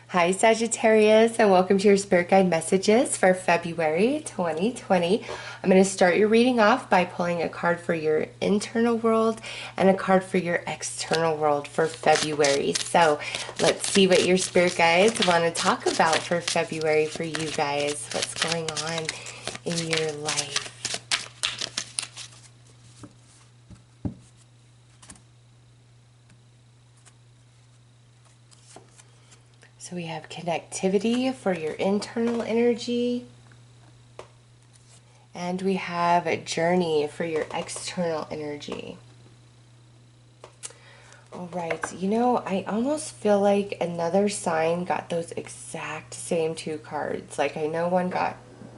Hi Sagittarius, and welcome to your Spirit Guide messages for February 2020. I'm going to start your reading off by pulling a card for your internal world and a card for your external world for February. So let's see what your Spirit Guides want to talk about for February for you guys. What's going on in your life? So we have connectivity for your internal energy. And we have a journey for your external energy. All right, I almost feel like another sign got those exact same two cards. Like I know one got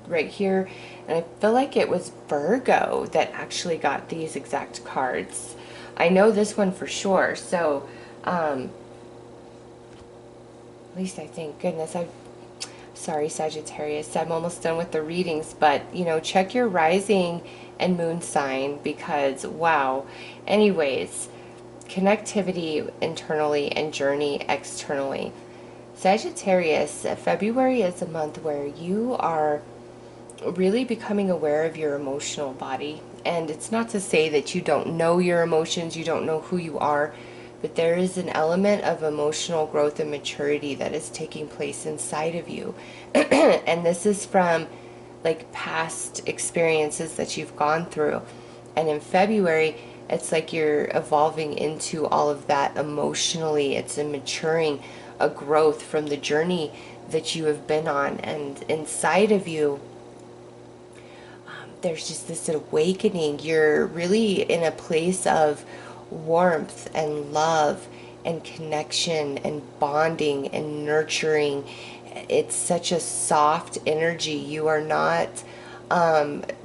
right here, and I feel like it was Virgo that actually got these exact cards. I know this one for sure. So, at least I think. Goodness, sorry, Sagittarius, I'm almost done with the readings, but check your rising and moon sign because wow. Anyways, connectivity internally and journey externally. Sagittarius, February is a month where you are really becoming aware of your emotional body. And it's not to say that you don't know your emotions, you don't know who you are, but there is an element of emotional growth and maturity that is taking place inside of you. And this is from like past experiences that you've gone through. And in February, it's like you're evolving into all of that emotionally. It's a maturing, a growth from the journey that you have been on. And inside of you, there's just this awakening. You're really in a place of warmth and love and connection and bonding and nurturing. It's such a soft energy. You are not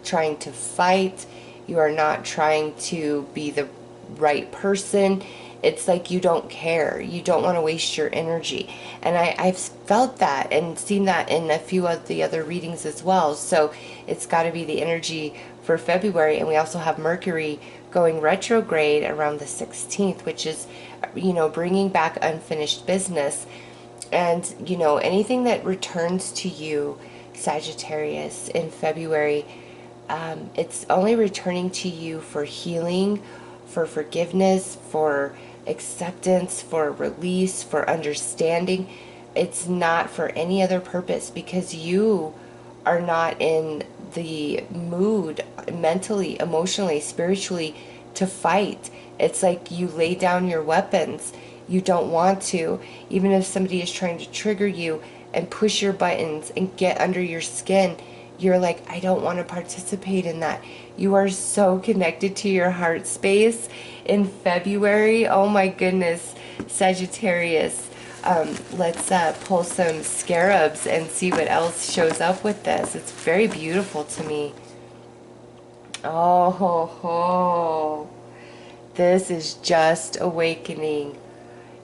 trying to fight. You are not trying to be the right person. It's like you don't care. You don't want to waste your energy. And I've felt that and seen that in a few of the other readings as well. So it's got to be the energy for February. And we also have Mercury going retrograde around the 16th, which is, bringing back unfinished business. And, anything that returns to you, Sagittarius, in February, it's only returning to you for healing, for forgiveness, for acceptance, for release, for understanding. It's not for any other purpose because you are not in the mood mentally, emotionally, spiritually to fight. It's like you lay down your weapons. You don't want to. Even if somebody is trying to trigger you and push your buttons and get under your skin, you're like, I don't want to participate in that. You are so connected to your heart space in February. Oh my goodness, Sagittarius. Let's pull some scarabs and see what else shows up with this. It's very beautiful to me. Oh ho ho. This is just awakening.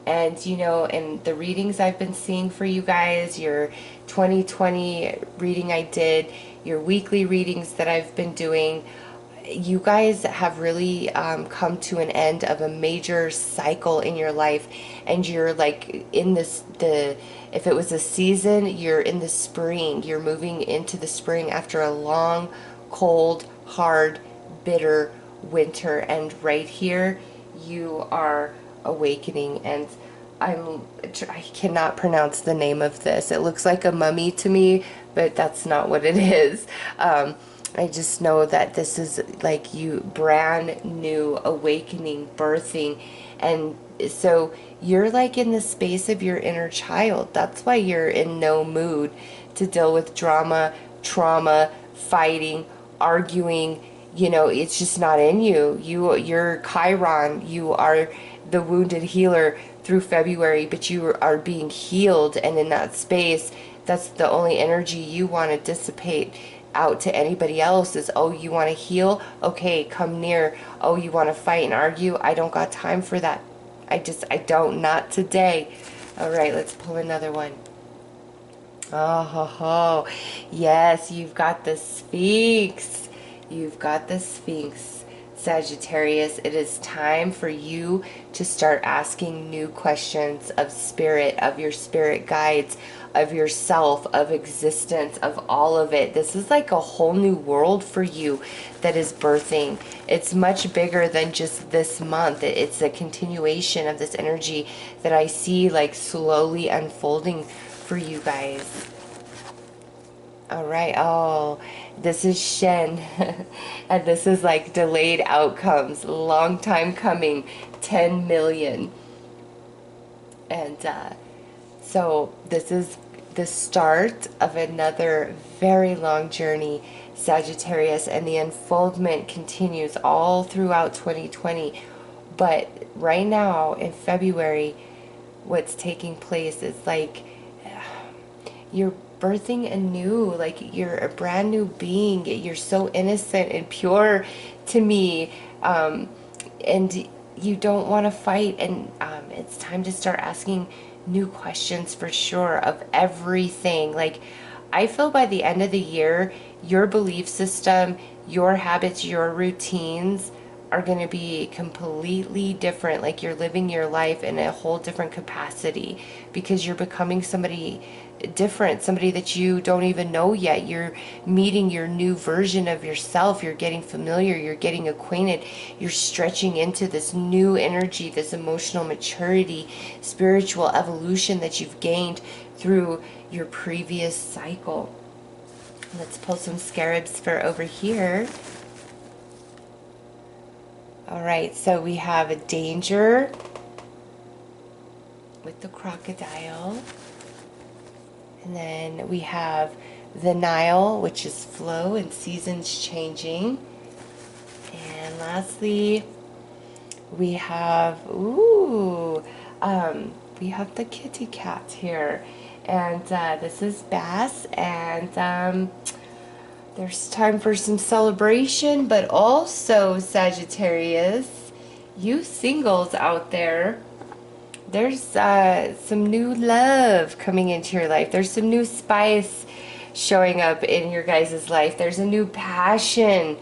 And in the readings I've been seeing for you guys, your 2020 reading I did, your weekly readings that I've been doing, you guys have really come to an end of a major cycle in your life. And you're like in if it was a season, you're in the spring. You're moving into the spring after a long, cold, hard, bitter winter. And right here, you are awakening. And I cannot pronounce the name of this. It looks like a mummy to me, but that's not what it is. I just know that this is like you brand new awakening, birthing. And so you're like in the space of your inner child. That's why you're in no mood to deal with drama, trauma, fighting, arguing. It's just not in you. You're Chiron. You are the wounded healer through February, but you are being healed. And in that space, that's the only energy you want to dissipate out to anybody else is, oh, you want to heal? Okay, come near. Oh, you want to fight and argue? I don't got time for that. I don't, not today. All right, let's pull another one. Oh, ho, ho. Yes, you've got the Sphinx. You've got the Sphinx. Sagittarius, it is time for you to start asking new questions of spirit, of your spirit guides, of yourself, of existence, of all of it. This is like a whole new world for you that is birthing. It's much bigger than just this month. It's a continuation of this energy that I see like slowly unfolding for you guys. All right. Oh, this is Shen. And this is like delayed outcomes. Long time coming. 10 million. And so this is the start of another very long journey, Sagittarius. And the unfoldment continues all throughout 2020. But right now in February, what's taking place is like you're birthing anew, like you're a brand new being. You're so innocent and pure to me, and you don't want to fight. And it's time to start asking new questions for sure of everything. Like, I feel by the end of the year, your belief system, your habits, your routines are going to be completely different. Like, you're living your life in a whole different capacity because you're becoming somebody different, somebody that you don't even know yet. You're meeting your new version of yourself. You're getting familiar, you're getting acquainted, you're stretching into this new energy, this emotional maturity, spiritual evolution that you've gained through your previous cycle. Let's pull some scarabs for over here. All right, so we have a danger with the crocodile. And then we have the Nile, which is flow and seasons changing. And lastly, we have, we have the kitty cat here. And this is Bass. And there's time for some celebration, but also, Sagittarius, you singles out there, there's some new love coming into your life. There's some new spice showing up in your guys' life. There's a new passion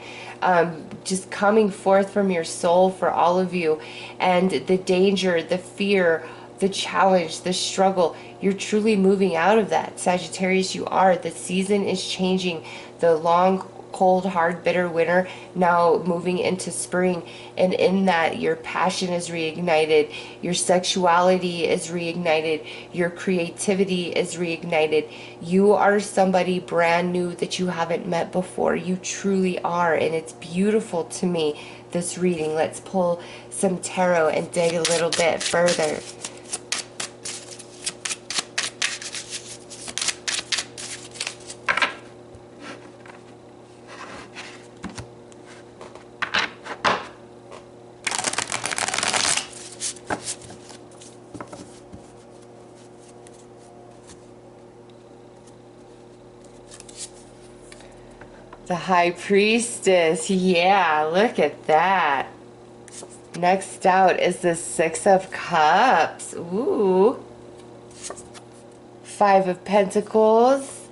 just coming forth from your soul for all of you. And the danger, the fear, the challenge, the struggle, you're truly moving out of that. Sagittarius, you are. The season is changing. The long, cold, hard, bitter winter now moving into spring, and in that your passion is reignited, your sexuality is reignited, your creativity is reignited. You are somebody brand new that you haven't met before. You truly are, and it's beautiful to me, this reading. Let's pull some tarot and dig a little bit further. The High Priestess. Yeah, look at that. Next out is the Six of Cups. Ooh. Five of Pentacles.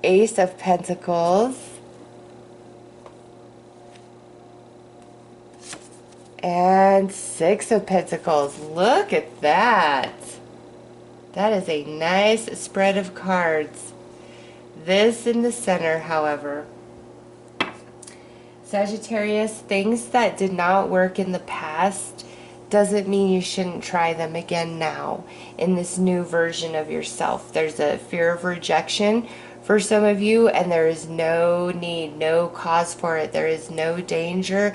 Ace of Pentacles. And Six of Pentacles. Look at that. That is a nice spread of cards. This in the center, however. Sagittarius, things that did not work in the past doesn't mean you shouldn't try them again now in this new version of yourself. There's a fear of rejection for some of you, and there is no need, no cause for it. There is no danger.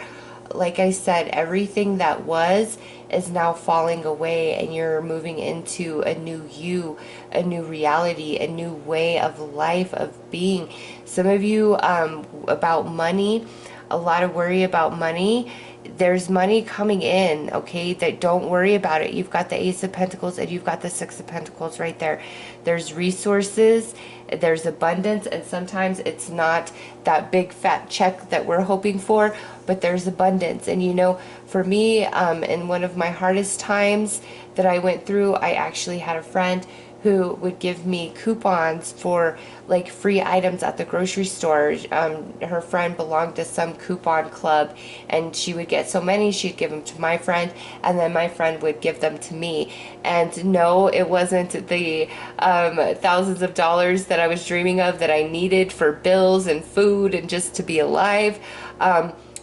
Like I said, everything that was is now falling away, and you're moving into a new you, a new reality, a new way of life, of being. Some of you, about money, a lot of worry about money. There's money coming in, okay? That don't worry about it. You've got the Ace of Pentacles and you've got the Six of Pentacles right there. There's resources, there's abundance, and sometimes it's not that big fat check that we're hoping for, but there's abundance. And you know, for me, in one of my hardest times that I went through, I actually had a friend who would give me coupons for like free items at the grocery store. Her friend belonged to some coupon club, and she would get so many, she'd give them to my friend, and then my friend would give them to me. And no, it wasn't the thousands of dollars that I was dreaming of that I needed for bills and food and just to be alive.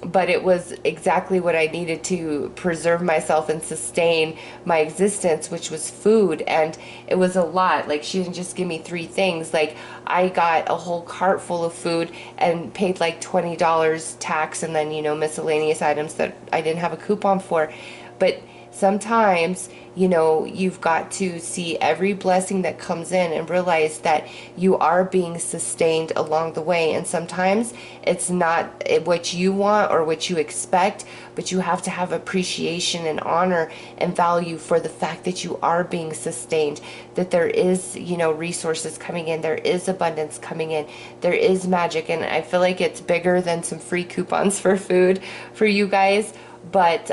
But it was exactly what I needed to preserve myself and sustain my existence, which was food. And it was a lot. Like, she didn't just give me three things. Like, I got a whole cart full of food and paid like $20 tax, and then, miscellaneous items that I didn't have a coupon for. But sometimes, you've got to see every blessing that comes in and realize that you are being sustained along the way. And sometimes it's not what you want or what you expect, but you have to have appreciation and honor and value for the fact that you are being sustained, that there is, resources coming in, there is abundance coming in, there is magic. And I feel like it's bigger than some free coupons for food for you guys. But,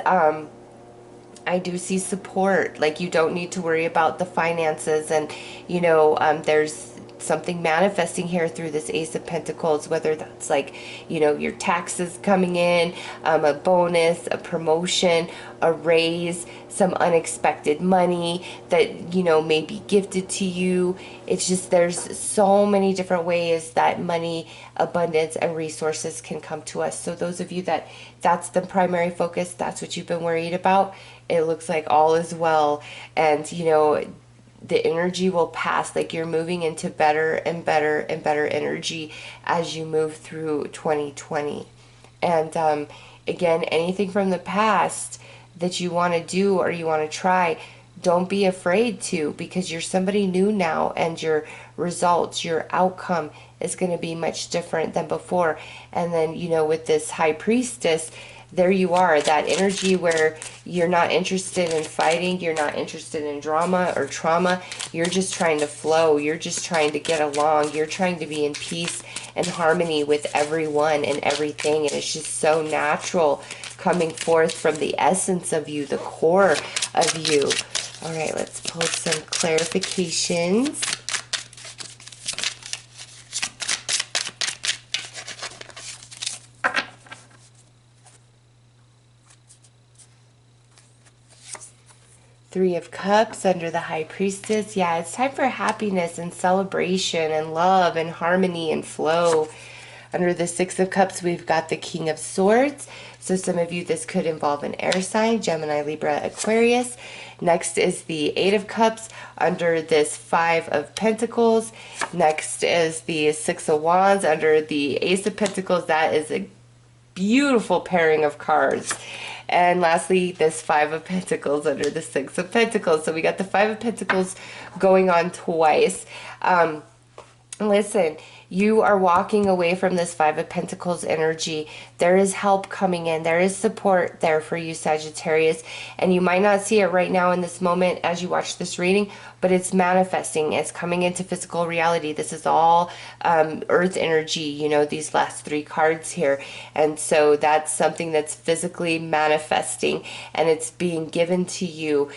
I do see support. Like, you don't need to worry about the finances, and there's something manifesting here through this Ace of Pentacles, whether that's like, your taxes coming in, a bonus, a promotion, a raise, some unexpected money that, may be gifted to you. It's just, there's so many different ways that money, abundance, and resources can come to us. So those of you that's the primary focus, that's what you've been worried about, it looks like all is well. And, the energy will pass. Like, you're moving into better and better and better energy as you move through 2020. And again, anything from the past that you want to do or you want to try, don't be afraid to, because you're somebody new now, and your results, your outcome is going to be much different than before. And then, with this High Priestess, there you are, that energy where you're not interested in fighting, you're not interested in drama or trauma, you're just trying to flow, you're just trying to get along, you're trying to be in peace and harmony with everyone and everything. And it's just so natural, coming forth from the essence of you, the core of you. All right, let's pull some clarifications. Three of Cups under the High Priestess. Yeah, it's time for happiness and celebration and love and harmony and flow. Under the Six of Cups, we've got the King of Swords. So some of you, this could involve an air sign, Gemini, Libra, Aquarius. Next is the Eight of Cups under this Five of Pentacles. Next is the Six of Wands under the Ace of Pentacles. That is a beautiful pairing of cards. And lastly, this Five of Pentacles under the Six of Pentacles. So we got the Five of Pentacles going on twice. Listen, you are walking away from this Five of Pentacles energy. There is help coming in. There is support there for you, Sagittarius. And you might not see it right now in this moment as you watch this reading, but it's manifesting. It's coming into physical reality. This is all earth energy, these last three cards here. And so that's something that's physically manifesting, and it's being given to you,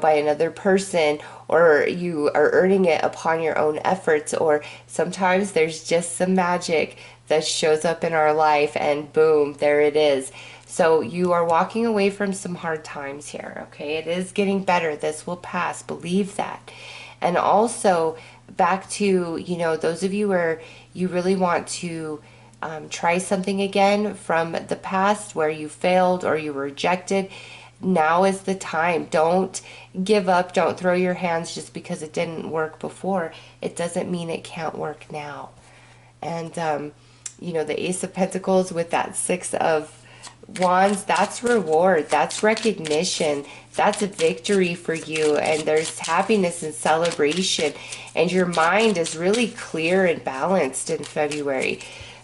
by another person, or you are earning it upon your own efforts, or sometimes there's just some magic that shows up in our life, and boom, there it is. So you are walking away from some hard times here, okay? It is getting better. This will pass. Believe that. And also, back to, those of you where you really want to try something again from the past where you failed or you were rejected, now is the time. Don't give up. Don't throw your hands just because it didn't work before. It doesn't mean it can't work now. And, the Ace of Pentacles with that Six of Wands, that's reward. That's recognition. That's a victory for you. And there's happiness and celebration. And your mind is really clear and balanced in February.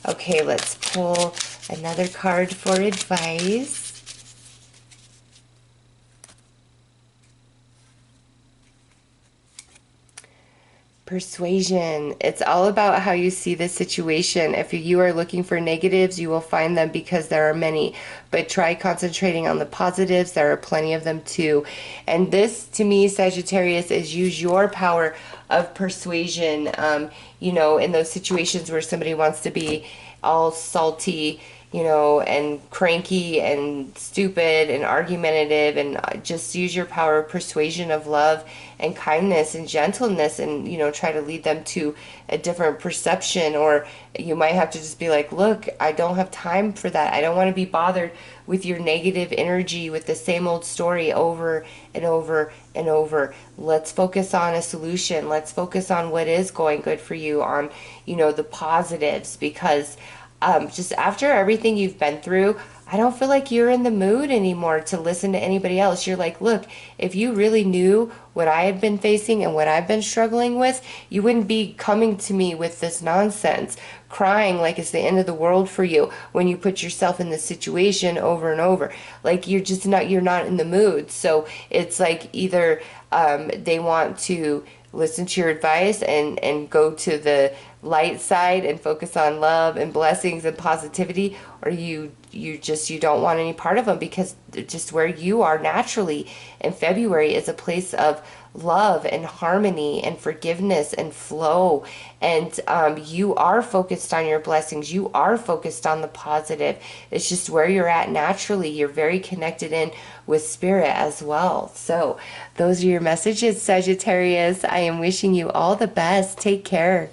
Okay, let's pull another card for advice. Persuasion. It's all about how you see the situation. If you are looking for negatives, you will find them because there are many. But try concentrating on the positives. There are plenty of them too. And this, to me, Sagittarius, is use your power of persuasion. In those situations where somebody wants to be all salty, and cranky and stupid and argumentative, and just use your power of persuasion of love and kindness and gentleness, and, try to lead them to a different perception. Or you might have to just be like, look, I don't have time for that. I don't want to be bothered with your negative energy, with the same old story over and over and over. Let's focus on a solution. Let's focus on what is going good for you, on, the positives, because just after everything you've been through, I don't feel like you're in the mood anymore to listen to anybody else. You're like, look, if you really knew what I have been facing and what I've been struggling with, you wouldn't be coming to me with this nonsense, crying like it's the end of the world for you when you put yourself in this situation over and over. Like you're not in the mood. So it's like either they want to listen to your advice and go to the light side and focus on love and blessings and positivity, or you don't want any part of them, because just where you are naturally in February is a place of love and harmony and forgiveness and flow, and you are focused on your blessings, you are focused on the positive. It's just where you're at naturally. You're very connected in with spirit as well. So those are your messages, Sagittarius. I am wishing you all the best. Take care.